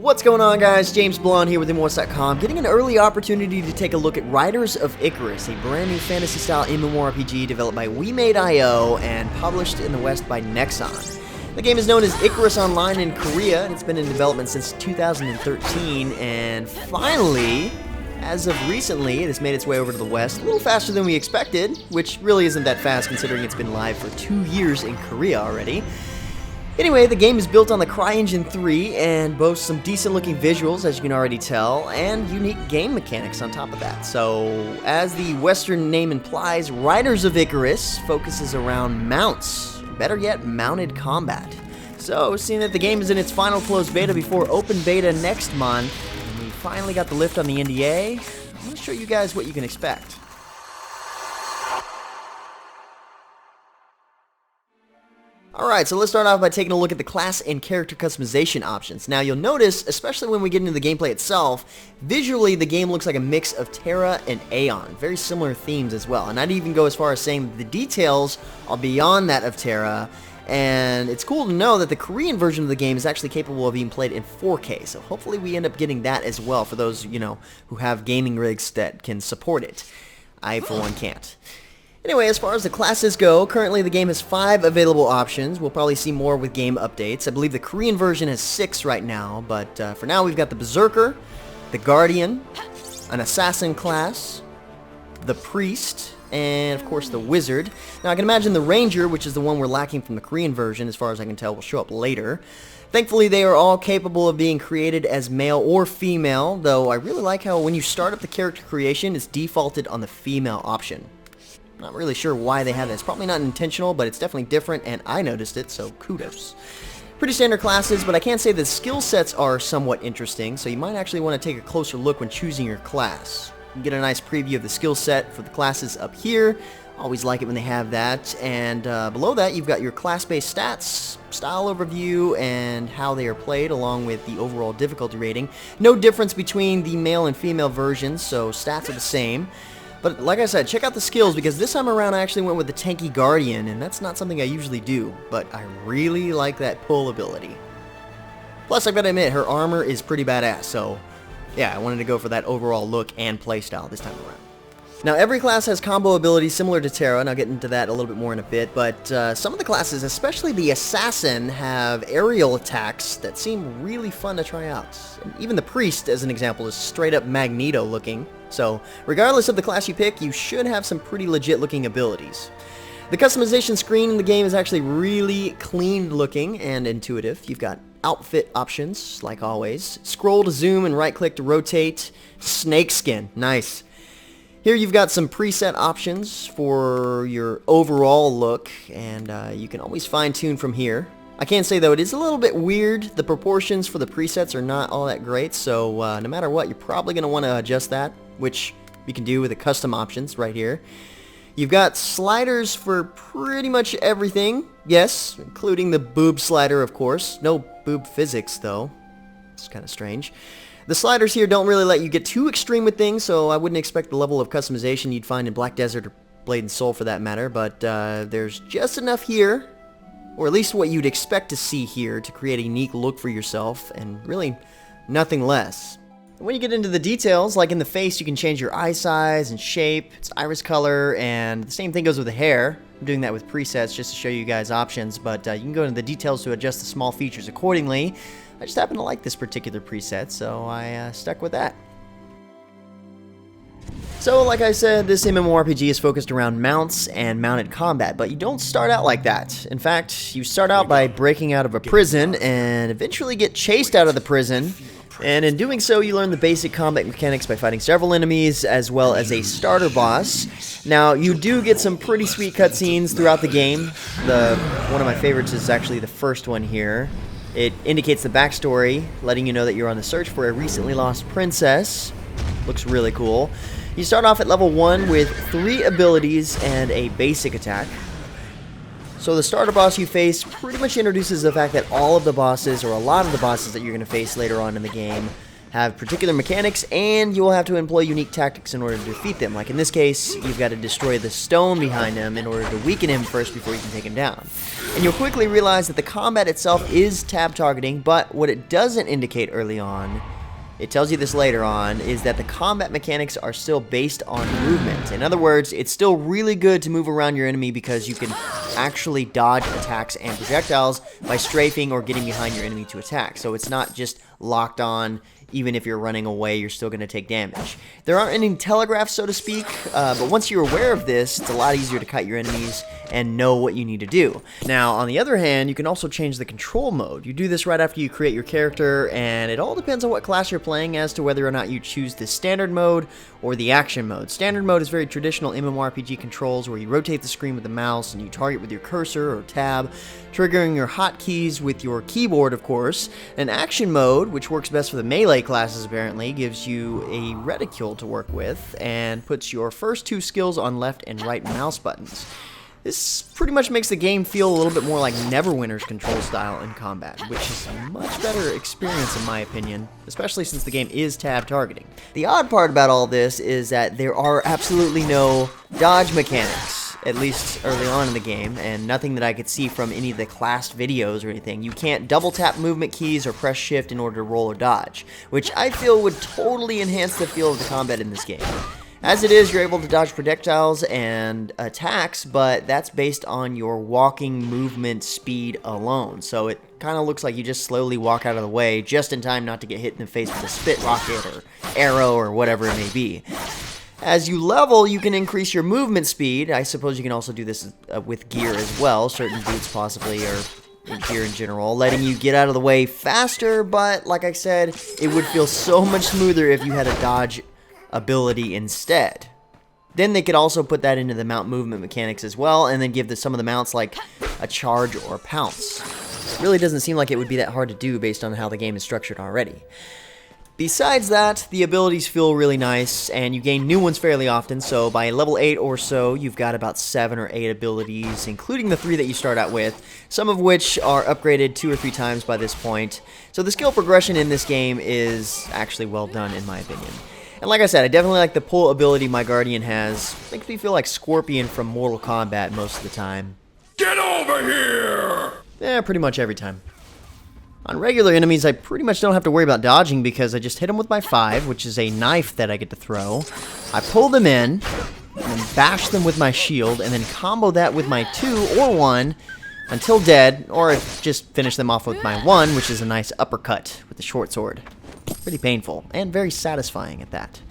What's going on, guys? James Blonde here with MMOHuts.com, getting an early opportunity to take a look at Riders of Icarus, a brand new fantasy-style MMORPG developed by WeMadeIO and published in the West by Nexon. The game is known as Icarus Online in Korea, and it's been in development since 2013, and finally, as of recently, it has made its way over to the West, a little faster than we expected, which really isn't that fast considering it's been live for 2 years in Korea already. Anyway, the game is built on the CryEngine 3 and boasts some decent looking visuals, as you can already tell, and unique game mechanics on top of that. So, as the Western name implies, Riders of Icarus focuses around mounts, better yet, mounted combat. So, seeing that the game is in its final closed beta before open beta next month, and we finally got the lift on the NDA, I'm going to show you guys what you can expect. Alright, so let's start off by taking a look at the class and character customization options. Now you'll notice, especially when we get into the gameplay itself, visually the game looks like a mix of Terra and Aeon. Very similar themes as well. And I'd even go as far as saying that the details are beyond that of Terra. And it's cool to know that the Korean version of the game is actually capable of being played in 4K. So hopefully we end up getting that as well for those, who have gaming rigs that can support it. I, for one, can't. Anyway, as far as the classes go, currently the game has 5 available options. We'll probably see more with game updates. I believe the Korean version has 6 right now, but for now we've got the Berserker, the Guardian, an Assassin class, the Priest, and of course the Wizard. Now I can imagine the Ranger, which is the one we're lacking from the Korean version, as far as I can tell, will show up later. Thankfully, they are all capable of being created as male or female, though I really like how when you start up the character creation, it's defaulted on the female option. Not really sure why they have that. It's probably not intentional, but it's definitely different, and I noticed it, so kudos. Pretty standard classes, but I can say the skill sets are somewhat interesting, so you might actually want to take a closer look when choosing your class. You can get a nice preview of the skill set for the classes up here. Always like it when they have that. And below that, you've got your class-based stats, style overview, and how they are played, along with the overall difficulty rating. No difference between the male and female versions, so stats are the same. But like I said, check out the skills, because this time around I actually went with the tanky Guardian, and that's not something I usually do, but I really like that pull ability. Plus, I've got to admit, her armor is pretty badass, so yeah, I wanted to go for that overall look and playstyle this time around. Now, every class has combo abilities similar to Terra, and I'll get into that a little bit more in a bit, but some of the classes, especially the Assassin, have aerial attacks that seem really fun to try out. And even the Priest, as an example, is straight up Magneto looking. So, regardless of the class you pick, you should have some pretty legit looking abilities. The customization screen in the game is actually really clean looking and intuitive. You've got outfit options, like always. Scroll to zoom and right click to rotate. Snakeskin, nice. Here you've got some preset options for your overall look, and you can always fine-tune from here. I can say, though, it is a little bit weird. The proportions for the presets are not all that great, so no matter what, you're probably going to want to adjust that, which you can do with the custom options right here. You've got sliders for pretty much everything, yes, including the boob slider, of course. No boob physics, though. It's kind of strange. The sliders here don't really let you get too extreme with things, so I wouldn't expect the level of customization you'd find in Black Desert or Blade and Soul for that matter, but there's just enough here, or at least what you'd expect to see here, to create a unique look for yourself, and really nothing less. When you get into the details, like in the face, you can change your eye size and shape, its iris color, and the same thing goes with the hair. I'm doing that with presets just to show you guys options, but you can go into the details to adjust the small features accordingly. I just happen to like this particular preset, so I stuck with that. So, like I said, this MMORPG is focused around mounts and mounted combat, but you don't start out like that. In fact, you start out by breaking out of a prison and eventually get chased out of the prison. And in doing so, you learn the basic combat mechanics by fighting several enemies, as well as a starter boss. Now, you do get some pretty sweet cutscenes throughout the game. One of my favorites is actually the first one here. It indicates the backstory, letting you know that you're on the search for a recently lost princess. Looks really cool. You start off at level 1 with 3 abilities and a basic attack. So the starter boss you face pretty much introduces the fact that all of the bosses, or a lot of the bosses that you're going to face later on in the game, have particular mechanics, and you will have to employ unique tactics in order to defeat them. Like in this case, you've got to destroy the stone behind him in order to weaken him first before you can take him down. And you'll quickly realize that the combat itself is tab targeting, but what it doesn't indicate early on, it tells you this later on, is that the combat mechanics are still based on movement. In other words, it's still really good to move around your enemy because you can actually dodge attacks and projectiles by strafing or getting behind your enemy to attack. So it's not just locked on. Even if you're running away, you're still going to take damage. There aren't any telegraphs, so to speak, but once you're aware of this, it's a lot easier to cut your enemies and know what you need to do. Now, on the other hand, you can also change the control mode. You do this right after you create your character, and it all depends on what class you're playing as to whether or not you choose the standard mode or the action mode. Standard mode is very traditional MMORPG controls where you rotate the screen with the mouse and you target with your cursor or tab, triggering your hotkeys with your keyboard, of course. And action mode, which works best for the melee classes apparently, gives you a reticule to work with and puts your first two skills on left and right mouse buttons. This pretty much makes the game feel a little bit more like Neverwinter's control style in combat, which is a much better experience in my opinion, especially since the game is tab targeting. The odd part about all this is that there are absolutely no dodge mechanics, at least early on in the game, and nothing that I could see from any of the classed videos or anything. You can't double tap movement keys or press shift in order to roll or dodge, which I feel would totally enhance the feel of the combat in this game. As it is, you're able to dodge projectiles and attacks, but that's based on your walking movement speed alone. So it kind of looks like you just slowly walk out of the way just in time not to get hit in the face with a spit rocket or arrow or whatever it may be. As you level, you can increase your movement speed. I suppose you can also do this with gear as well, certain boots possibly, or gear in general, letting you get out of the way faster, but like I said, it would feel so much smoother if you had a dodge ability instead. Then they could also put that into the mount movement mechanics as well, and then give some of the mounts like a charge or a pounce. It really doesn't seem like it would be that hard to do based on how the game is structured already. Besides that, the abilities feel really nice, and you gain new ones fairly often, so by level 8 or so, you've got about 7 or 8 abilities, including the 3 that you start out with, some of which are upgraded 2 or 3 times by this point. So the skill progression in this game is actually well done, in my opinion. And like I said, I definitely like the pull ability my Guardian has. Makes me feel like Scorpion from Mortal Kombat most of the time. Get over here! Yeah, pretty much every time. On regular enemies, I pretty much don't have to worry about dodging because I just hit them with my 5, which is a knife that I get to throw. I pull them in, and then bash them with my shield, and then combo that with my 2 or 1 until dead, or just finish them off with my 1, which is a nice uppercut with the short sword. Pretty painful, and very satisfying at that.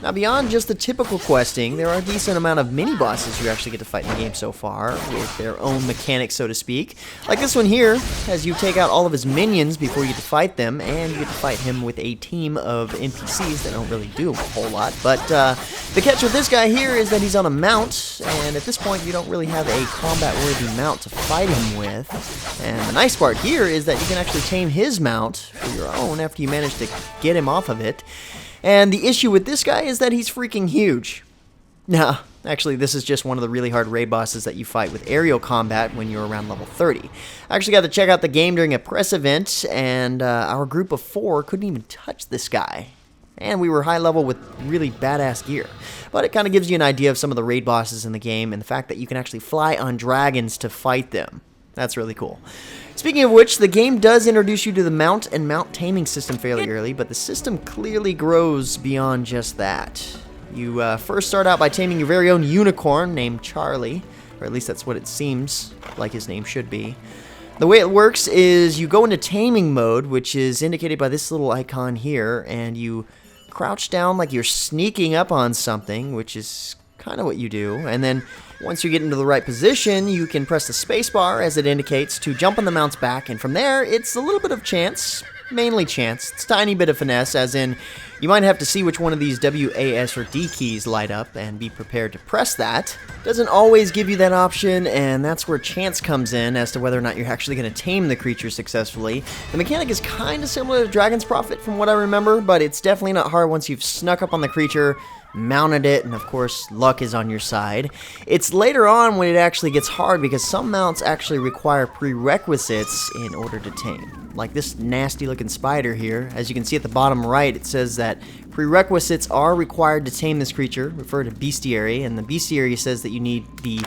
Now, beyond just the typical questing, there are a decent amount of mini-bosses you actually get to fight in the game so far, with their own mechanics, so to speak. Like this one here, as you take out all of his minions before you get to fight them, and you get to fight him with a team of NPCs that don't really do a whole lot. But the catch with this guy here is that he's on a mount, and at this point you don't really have a combat-worthy mount to fight him with. And the nice part here is that you can actually tame his mount for your own after you manage to get him off of it. And the issue with this guy is that he's freaking huge. Nah, actually this is just one of the really hard raid bosses that you fight with aerial combat when you're around level 30. I actually got to check out the game during a press event, and our group of 4 couldn't even touch this guy. And we were high level with really badass gear. But it kind of gives you an idea of some of the raid bosses in the game, and the fact that you can actually fly on dragons to fight them. That's really cool. Speaking of which, the game does introduce you to the mount and mount taming system fairly early, but the system clearly grows beyond just that. You first start out by taming your very own unicorn named Charlie, or at least that's what it seems like his name should be. The way it works is you go into taming mode, which is indicated by this little icon here, and you crouch down like you're sneaking up on something, which is kind of what you do, and then once you get into the right position, you can press the spacebar, as it indicates, to jump on the mount's back, and from there, it's a little bit of chance, mainly chance. It's a tiny bit of finesse, as in, you might have to see which one of these W, A, S, or D keys light up, and be prepared to press that. Doesn't always give you that option, and that's where chance comes in, as to whether or not you're actually going to tame the creature successfully. The mechanic is kind of similar to Dragon's Prophet, from what I remember, but it's definitely not hard once you've snuck up on the creature, mounted it, and of course luck is on your side. It's later on when it actually gets hard because some mounts actually require prerequisites in order to tame. Like this nasty looking spider here. As you can see at the bottom right, it says that prerequisites are required to tame this creature, refer to bestiary, and the bestiary says that you need the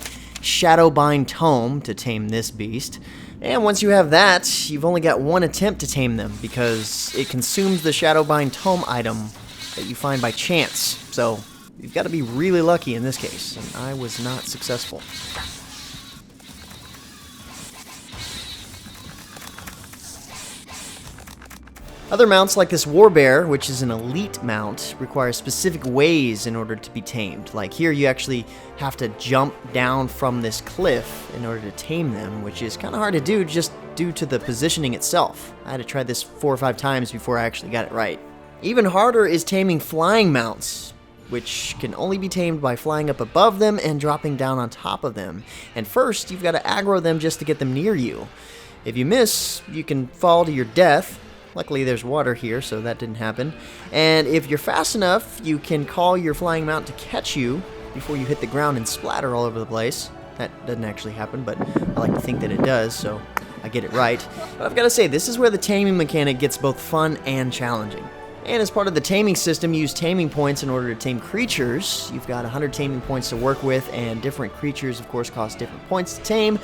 Shadowbind Tome to tame this beast. And once you have that, you've only got one attempt to tame them because it consumes the Shadowbind Tome item that you find by chance. So you've got to be really lucky in this case, and I was not successful. Other mounts like this Warbear, which is an elite mount, require specific ways in order to be tamed. Like here you actually have to jump down from this cliff in order to tame them, which is kind of hard to do just due to the positioning itself. I had to try this 4 or 5 times before I actually got it right. Even harder is taming flying mounts, which can only be tamed by flying up above them and dropping down on top of them. And first, you've got to aggro them just to get them near you. If you miss, you can fall to your death. Luckily, there's water here, so that didn't happen. And if you're fast enough, you can call your flying mount to catch you before you hit the ground and splatter all over the place. That doesn't actually happen, but I like to think that it does, so I get it right. But I've got to say, this is where the taming mechanic gets both fun and challenging. And as part of the taming system, you use taming points in order to tame creatures. You've got 100 taming points to work with, and different creatures, of course, cost different points to tame.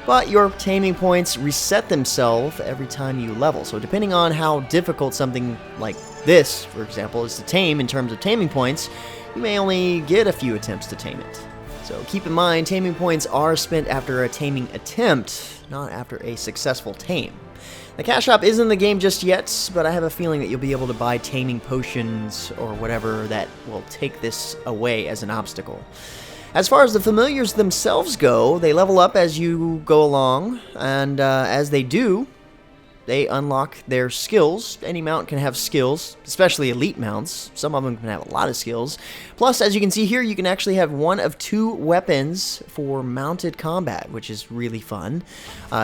But your taming points reset themselves every time you level. So depending on how difficult something like this, for example, is to tame in terms of taming points, you may only get a few attempts to tame it. So keep in mind, taming points are spent after a taming attempt, not after a successful tame. The cash shop isn't in the game just yet, but I have a feeling that you'll be able to buy taming potions or whatever that will take this away as an obstacle. As far as the familiars themselves go, they level up as you go along, and as they do, they unlock their skills. Any mount can have skills, especially elite mounts. Some of them can have a lot of skills. Plus, as you can see here, you can actually have one of 2 weapons for mounted combat, which is really fun.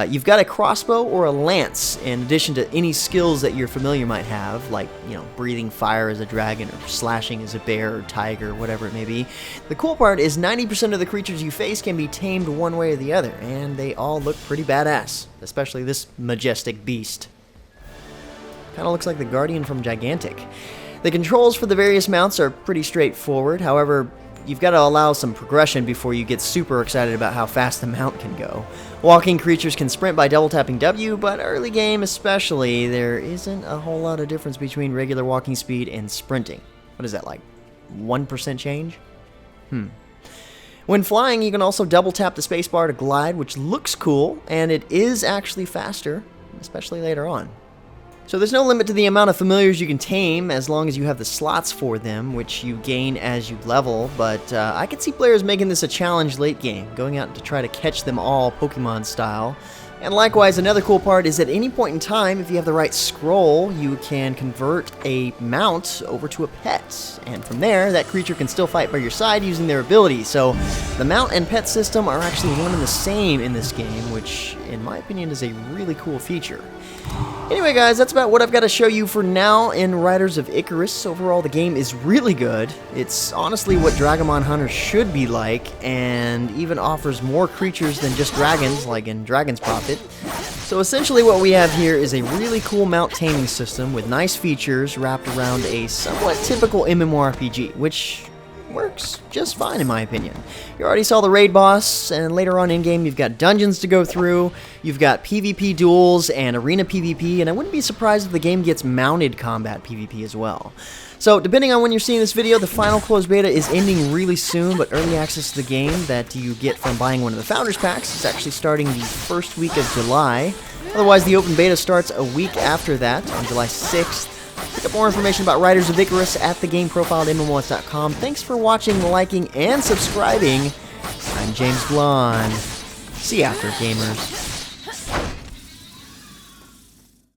You've got a crossbow or a lance, in addition to any skills that your familiar might have, like, breathing fire as a dragon, or slashing as a bear, or tiger, whatever it may be. The cool part is 90% of the creatures you face can be tamed one way or the other, and they all look pretty badass, especially this majestic beast. Kind of looks like the Guardian from Gigantic. The controls for the various mounts are pretty straightforward. However, you've got to allow some progression before you get super excited about how fast the mount can go. Walking creatures can sprint by double tapping W, but early game especially, there isn't a whole lot of difference between regular walking speed and sprinting. What is that, like 1% change? When flying, you can also double tap the spacebar to glide, which looks cool, and it is actually faster, especially later on. So there's no limit to the amount of familiars you can tame as long as you have the slots for them, which you gain as you level, but I could see players making this a challenge late game, going out to try to catch them all Pokemon style. And likewise, another cool part is at any point in time, if you have the right scroll, you can convert a mount over to a pet. And from there, that creature can still fight by your side using their abilities. So the mount and pet system are actually one and the same in this game, which in my opinion is a really cool feature. Anyway guys, that's about what I've got to show you for now in Riders of Icarus. Overall, the game is really good. It's honestly what Dragonmon Hunters should be like, and even offers more creatures than just dragons, like in Dragon's Prophet. So essentially what we have here is a really cool mount taming system with nice features wrapped around a somewhat typical MMORPG, which works just fine in my opinion. You already saw the raid boss, and later on in-game you've got dungeons to go through, you've got PvP duels and arena PvP, and I wouldn't be surprised if the game gets mounted combat PvP as well. So depending on when you're seeing this video, the final closed beta is ending really soon, but early access to the game that you get from buying one of the Founders Packs is actually starting the first week of July. Otherwise, the open beta starts a week after that, on July 6th. Pick up more information about Riders of Icarus at thegameprofile@MMOHuts.com. Thanks for watching, liking, and subscribing. I'm James Blonde. See you after, gamers.